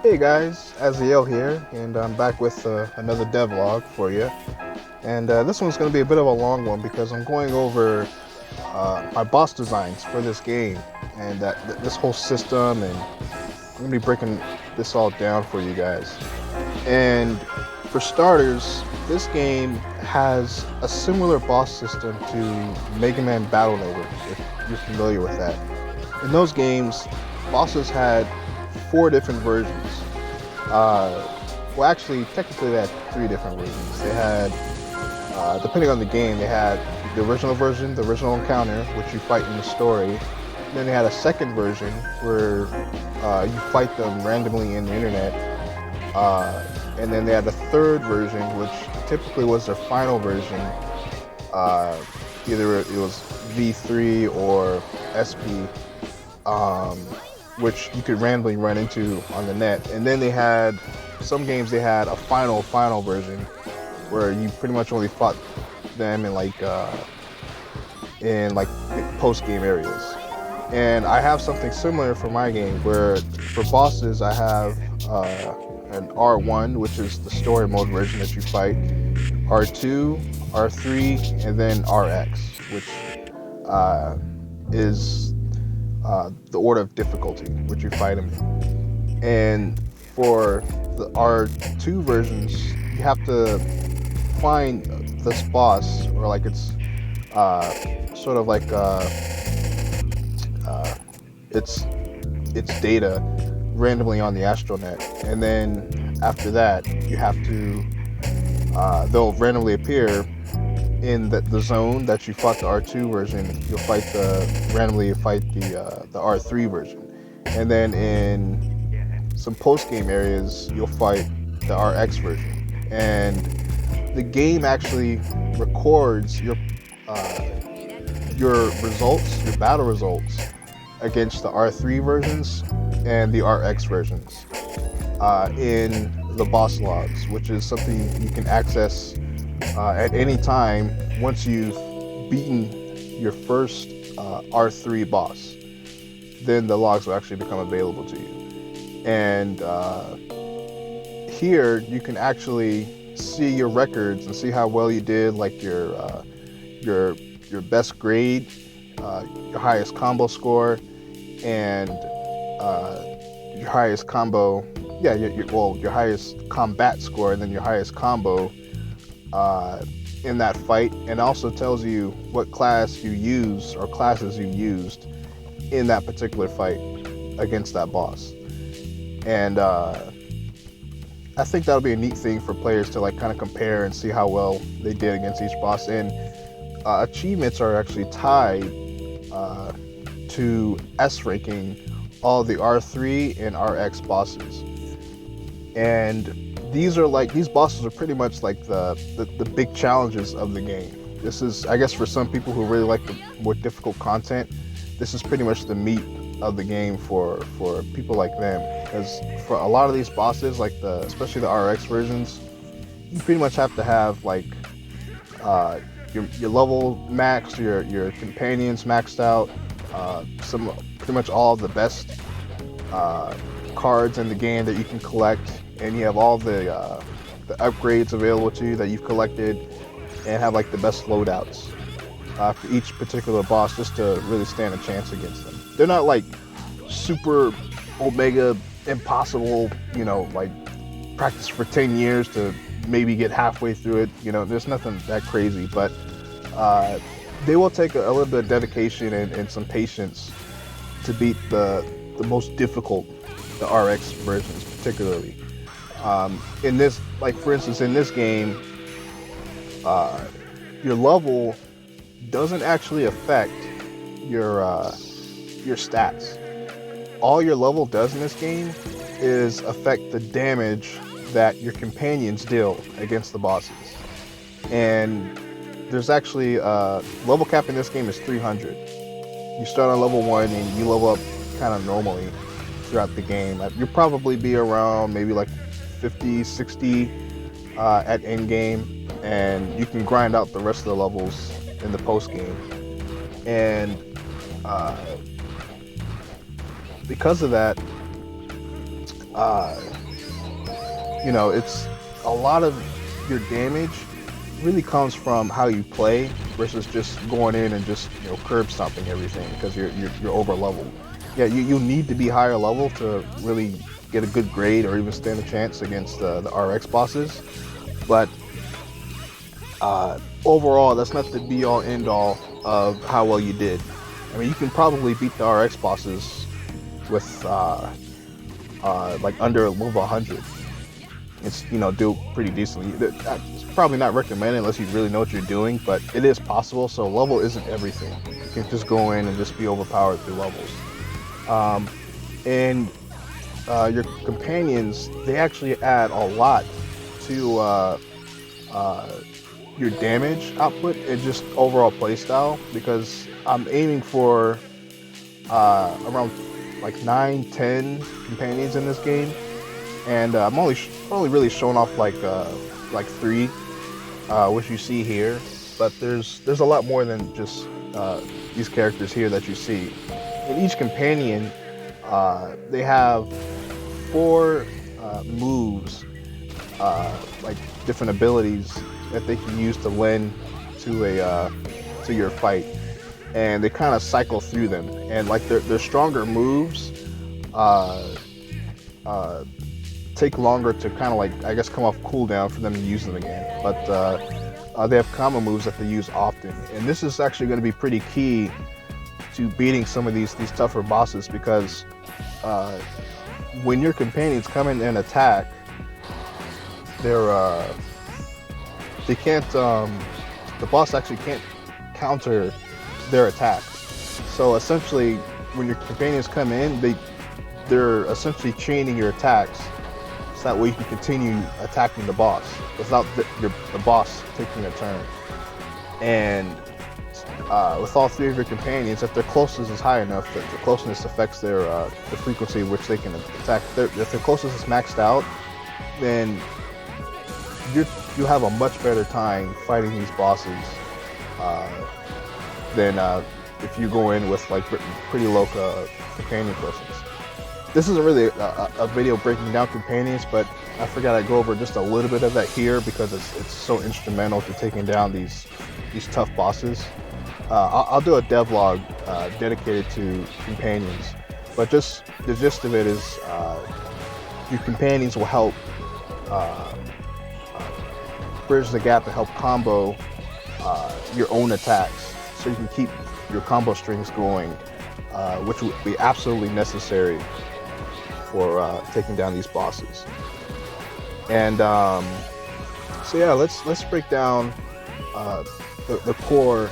Hey guys, Aziel here, and I'm back with another devlog for you. And this one's going to be a bit of a long one because I'm going over my boss designs for this game and this whole system, and I'm going to be breaking this all down for you guys. And for starters, this game has a similar boss system to Mega Man Battle Network, if you're familiar with that. In those games, bosses had four different versions. Uh, well, actually, technically, they had three different versions. They had, depending on the game, they had the original version, the original encounter, which you fight in the story. Then they had a second version where you fight them randomly in the internet. And then they had a third version, which typically was their final version. Uh, Either it was V3 or SP. Um, which you could randomly run into on the net. And then they had some games they had a final version where you pretty much only fought them in like post game areas. And I have something similar for my game where for bosses I have an R1, which is the story mode version that you fight, R2, R3, and then RX, which is the order of difficulty which you fight him in. And for the R2 versions, you have to find this boss, or like it's sort of like it's data randomly on the astronet, and then after that you have to they'll randomly appear in the zone that you fought the R2 version. You'll fight randomly fight the R3 version, and then in some post game areas you'll fight the RX version. And the game actually records your results, your battle results against the R3 versions and the RX versions in the boss logs, which is something you can access at any time once you've beaten your first R3 boss. Then the logs will actually become available to you. And here you can actually see your records and see how well you did, like your best grade, your highest combo score, and your highest combo. Yeah, your highest combat score, and then your highest combo in that fight, and also tells you what class you use or classes you used in that particular fight against that boss. And I think that'll be a neat thing for players to like kind of compare and see how well they did against each boss. And achievements are actually tied to S ranking all the R3 and RX bosses. And these bosses are pretty much like the big challenges of the game. This is, I guess, for some people who really like the more difficult content, this is pretty much the meat of the game for people like them. Because for a lot of these bosses, like especially the RX versions, you pretty much have to have like your level maxed, your companions maxed out, some pretty much all of the best cards in the game that you can collect, and you have all the upgrades available to you that you've collected, and have like the best loadouts for each particular boss, just to really stand a chance against them. They're not like super omega impossible, like practice for 10 years to maybe get halfway through it. There's nothing that crazy, but they will take a little bit of dedication and some patience to beat the most difficult, the RX versions particularly. In this, like for instance, in this game, your level doesn't actually affect your stats. All your level does in this game is affect the damage that your companions deal against the bosses. And there's actually level cap in this game is 300. You start on level 1 and you level up kind of normally throughout the game. You'll probably be around maybe like 50, 60 at end game, and you can grind out the rest of the levels in the post game. And because of that, uh, it's a lot of your damage really comes from how you play versus just going in and just curb stomping everything because you're over leveled. Yeah, you need to be higher level to really get a good grade or even stand a chance against the RX bosses. But overall, that's not the be all end all of how well you did. I mean, you can probably beat the RX bosses with like under level 100. It's do pretty decently. It's probably not recommended unless you really know what you're doing, but it is possible. So level isn't everything. You can just go in and just be overpowered through levels. And your companions, they actually add a lot to your damage output and just overall playstyle, because I'm aiming for around like 9-10 companions in this game, and I'm only really showing off like 3, which you see here. But there's a lot more than just these characters here that you see. In each companion, they have 4 moves, like different abilities that they can use to lend to your fight, and they kind of cycle through them. And like their stronger moves take longer to kind of like, I guess, come off cooldown for them to use them again. But they have common moves that they use often, and this is actually going to be pretty key to beating some of these tougher bosses, because when your companions come in and attack, they can't the boss actually can't counter their attacks. So essentially, when your companions come in, they're essentially chaining your attacks, so that way you can continue attacking the boss without the boss taking a turn. And with all 3 of your companions, if their closeness is high enough, that the closeness affects their the frequency at which they can attack. If their closeness is maxed out, then you have a much better time fighting these bosses than if you go in with like pretty low companion closeness. This isn't really a video breaking down companions, but I forgot I'd go over just a little bit of that here because it's so instrumental to taking down these tough bosses. I'll do a devlog dedicated to companions, but just the gist of it is your companions will help bridge the gap and help combo your own attacks, so you can keep your combo strings going, which would be absolutely necessary for taking down these bosses. And so yeah, let's break down the core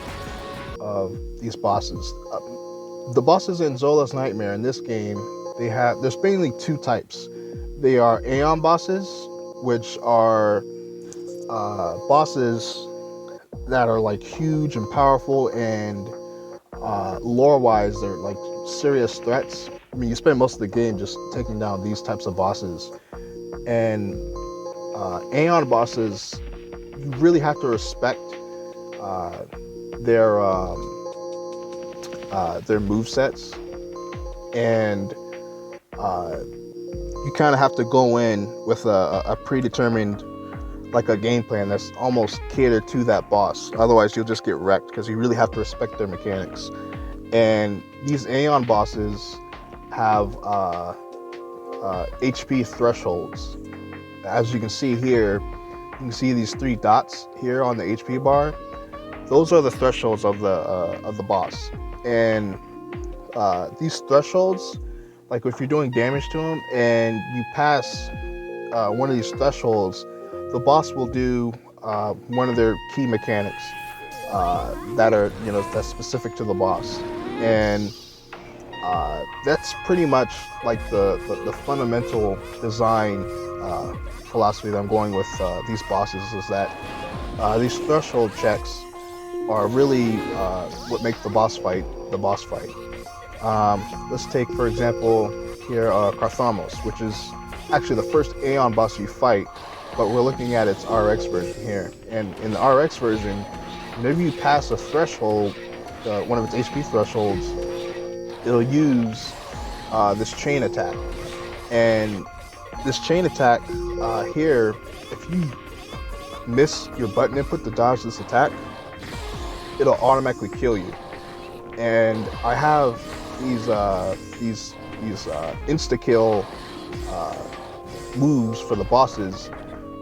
of these bosses. The bosses in Zola's Nightmare in this game, there's mainly 2 types. They are Aeon bosses, which are bosses that are like huge and powerful, and lore-wise, they're like serious threats. I mean, you spend most of the game just taking down these types of bosses. And Aeon bosses, you really have to respect their movesets, and you kind of have to go in with a predetermined, like a game plan that's almost catered to that boss. Otherwise, you'll just get wrecked, because you really have to respect their mechanics. And these Aeon bosses have HP thresholds. As you can see here, you can see these 3 dots here on the HP bar. Those are the thresholds of the boss. And these thresholds, like if you're doing damage to them and you pass one of these thresholds, the boss will do one of their key mechanics that are, that's specific to the boss. And that's pretty much like the fundamental design philosophy that I'm going with these bosses, is that these threshold checks are really what make the boss fight the boss fight. Let's take, for example, here Karthomos, which is actually the first Aeon boss you fight, but we're looking at its RX version here. And in the RX version, whenever you pass a threshold, one of its HP thresholds, it'll use this chain attack. And this chain attack here, if you miss your button input to dodge this attack, it'll automatically kill you. And I have these insta kill moves for the bosses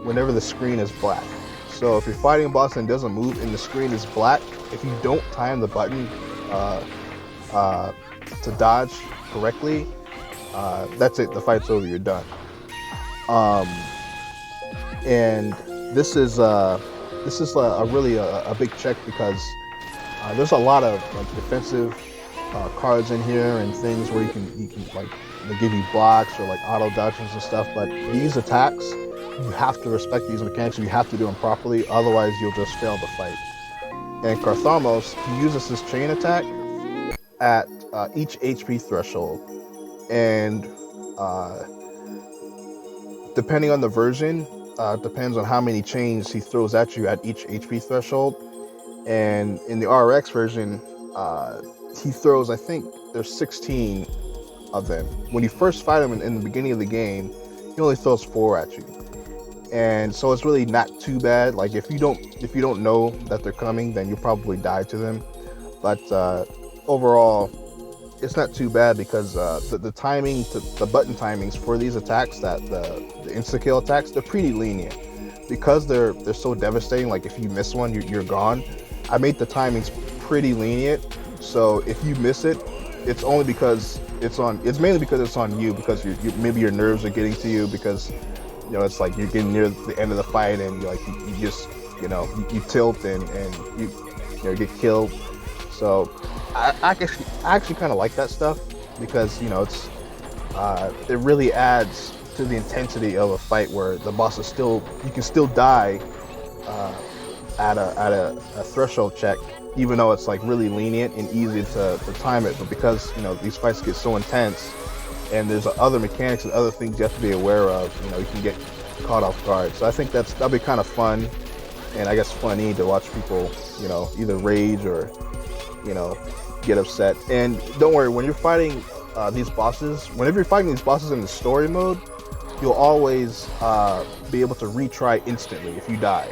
whenever the screen is black. So if you're fighting a boss and it doesn't move and the screen is black, if you don't time the button to dodge correctly, that's it. The fight's over. You're done. And this is a really big check because there's a lot of like defensive cards in here and things where you can like they give you blocks or like auto dodges and stuff. But these attacks, you have to respect these mechanics. You have to do them properly, otherwise you'll just fail the fight. And Karthomos, he uses this chain attack at each HP threshold, and depending on the version, depends on how many chains he throws at you at each HP threshold. And in the RX version, he throws, I think there's 16 of them. When you first fight him in the beginning of the game, he only throws 4 at you. And so it's really not too bad. Like if you don't know that they're coming, then you'll probably die to them. But overall, it's not too bad because the timing, the button timings for these attacks, that the insta kill attacks, they're pretty lenient because they're so devastating. Like if you miss one, you're gone. I made the timings pretty lenient, so if you miss it, it's only because it's mainly because it's on you, because maybe your nerves are getting to you, because it's like you're getting near the end of the fight and you just you tilt and you get killed. So I actually kind of like that stuff because it's it really adds to the intensity of a fight where the boss is you can still die at a threshold check, even though it's like really lenient and easy to time it. But because these fights get so intense and there's other mechanics and other things you have to be aware of, you can get caught off guard. So I think that'll be kind of fun, and I guess funny to watch people either rage or get upset. And don't worry, when you're fighting these bosses, whenever you're fighting these bosses in the story mode, you'll always be able to retry instantly if you die.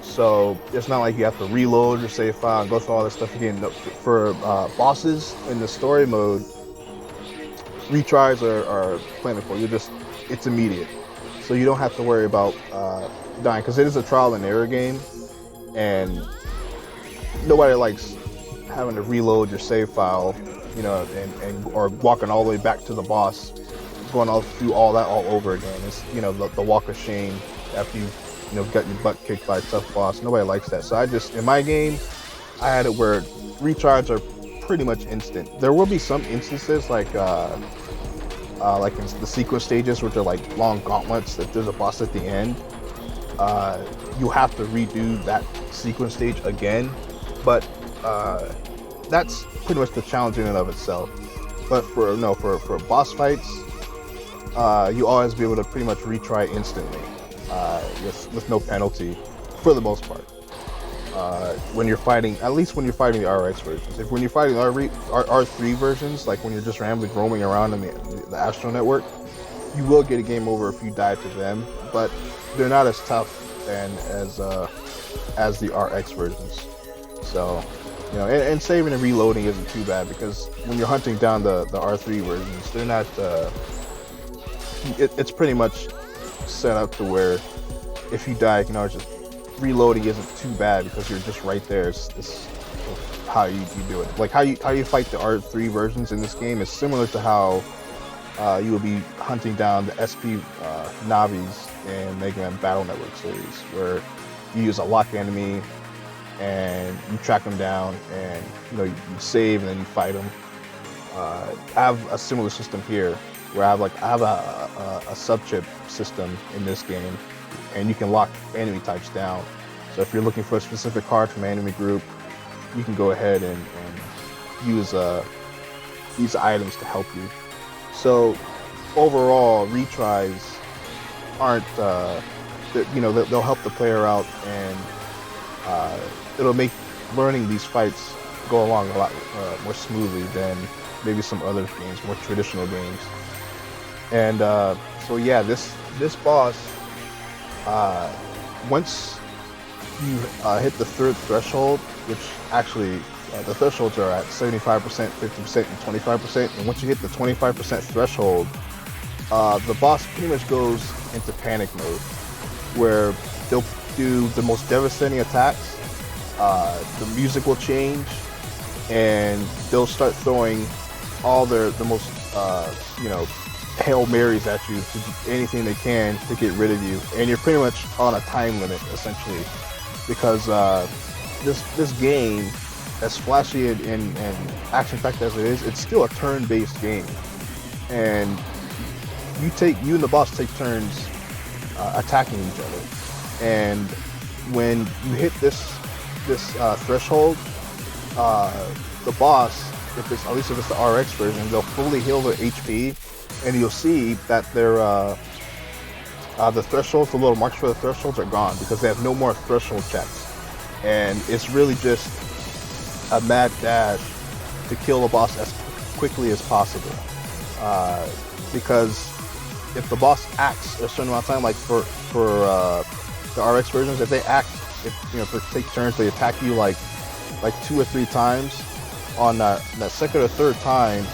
So it's not like you have to reload your save file and go through all this stuff again. For bosses in the story mode, retries are plentiful. It's immediate. So you don't have to worry about dying, because it is a trial and error game, and nobody likes having to reload your save file, or walking all the way back to the boss, going through all that all over again. It's the walk of shame after you got your butt kicked by a tough boss. Nobody likes that. So in my game, I had it where retries are pretty much instant. There will be some instances like in the sequence stages, which are like long gauntlets, that there's a boss at the end. You have to redo that sequence stage again, but that's pretty much the challenge in and of itself. But for boss fights, you always be able to pretty much retry instantly, with no penalty for the most part. When you're fighting the RX versions. When you're fighting R3 versions, like when you're just randomly roaming around in the Astro Network, you will get a game over if you die to them, but they're not as tough as the RX versions. So and saving and reloading isn't too bad, because when you're hunting down the R3 versions, they're not it's pretty much set up to where if you die, just reloading isn't too bad, because you're just right there. It's how you do it. Like how you fight the R3 versions in this game is similar to how you will be hunting down the SP Navis in Mega Man Battle Network series, where you use a lock enemy and you track them down, and you save and then you fight them. I have a similar system here, where I have a sub-chip system in this game, and you can lock enemy types down. So if you're looking for a specific card from an enemy group, you can go ahead and use these items to help you. So overall, retries aren't they'll help the player out, and it'll make learning these fights go along a lot more smoothly than maybe some other games, more traditional games. And So yeah, this boss, uh, once you hit the third threshold, which actually the thresholds are at 75%, 50%, and 25%. And once you hit the 25% threshold, the boss pretty much goes into panic mode, where they'll do the most devastating attacks. The music will change, and they'll start throwing all the most Hail Marys at you to do anything they can to get rid of you, and you're pretty much on a time limit essentially, because this game, as flashy and action-packed as it is, it's still a turn-based game, and you and the boss take turns attacking each other, and when you hit this threshold, the boss, at least if it's the RX version, they'll fully heal their HP, and you'll see that their the thresholds, the little marks for the thresholds are gone because they have no more threshold checks, and it's really just a mad dash to kill the boss as quickly as possible. Because if the boss acts a certain amount of time, like for the RX versions, if they act, if they take turns, they attack you like 2 or 3 times. On that second or third time,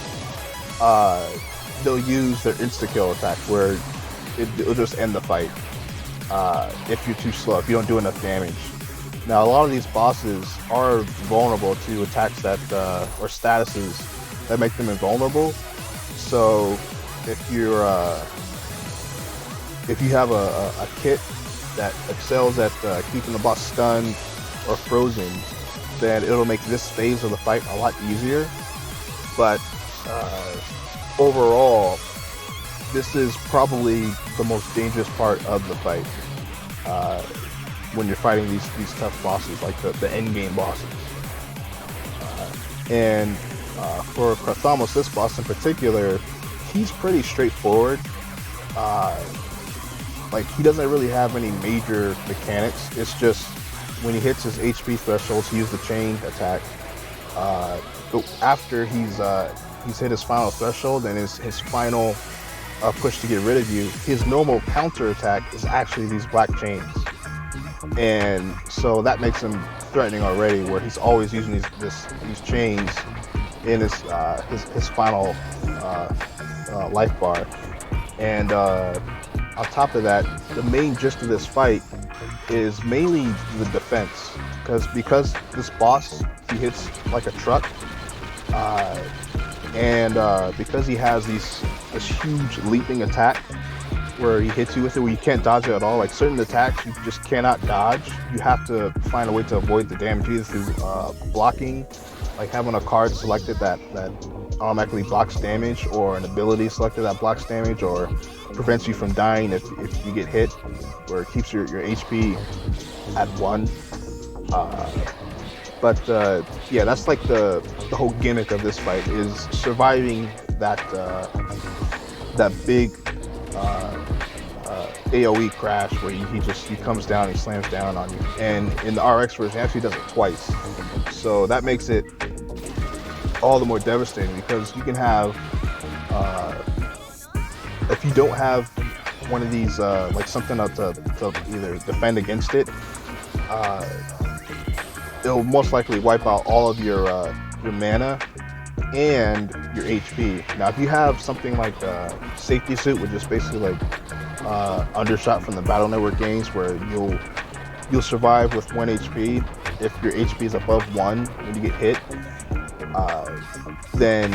they'll use their insta-kill attack, where it'll just end the fight if you're too slow, if you don't do enough damage. Now, a lot of these bosses are vulnerable to attacks that or statuses that make them invulnerable. So if you have a kit that excels at keeping the boss stunned or frozen, then it'll make this phase of the fight a lot easier. But overall, this is probably the most dangerous part of the fight when you're fighting these tough bosses, like the end game bosses. And for Karthomos, this boss in particular, he's pretty straightforward. Like, he doesn't really have any major mechanics. It's just when he hits his HP thresholds, he uses the chain attack. But after he's hit his final threshold and his final push to get rid of you, his normal counter attack is actually these black chains, and so that makes him threatening already, where he's always using these chains in his final life bar. And on top of that, the main gist of this fight is mainly the defense, because this boss, he hits like a truck, and because he has this huge leaping attack where he hits you with it, where you can't dodge it at all. Like, certain attacks you just cannot dodge. You have to find a way to avoid the damage, either through blocking, like having a card selected that automatically blocks damage, or an ability selected that blocks damage, or prevents you from dying if you get hit, or it keeps your HP at 1. But yeah, that's like the whole gimmick of this fight, is surviving that big AoE crash where he comes down, he slams down on you. And in the RX version, he actually does it twice. So that makes it all the more devastating, because you can have, if you don't have one of these, like something to either defend against it, it'll most likely wipe out all of your mana and your HP. Now, if you have something like Safety Suit, which is basically like Undershot from the Battle Network games, where you'll survive with 1 HP. If your HP is above 1 when you get hit, then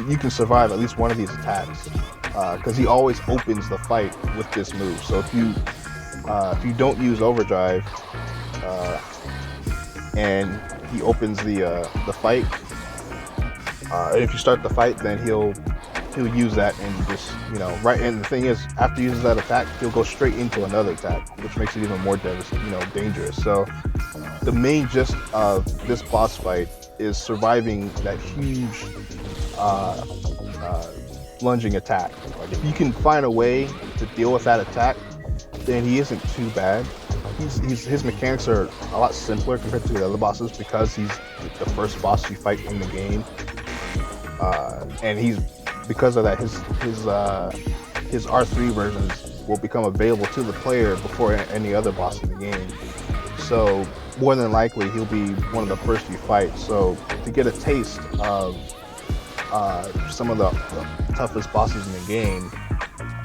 you can survive at least one of these attacks, because he always opens the fight with this move. So if you don't use Overdrive, and he opens the fight, and if you start the fight, then he'll use that and just, right. And the thing is, after he uses that attack, he'll go straight into another attack, which makes it even more dangerous. So the main gist of this boss fight is surviving that huge lunging attack. Like, if you can find a way to deal with that attack, then he isn't too bad. His mechanics are a lot simpler compared to the other bosses, because he's the first boss you fight in the game, and he's because of that, his R3 versions will become available to the player before any other boss in the game. So more than likely, he'll be one of the first you fight. So to get a taste of some of the toughest bosses in the game,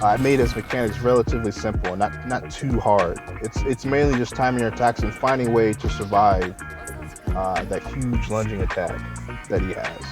I made his mechanics relatively simple, not too hard. It's mainly just timing your attacks and finding a way to survive that huge lunging attack that he has.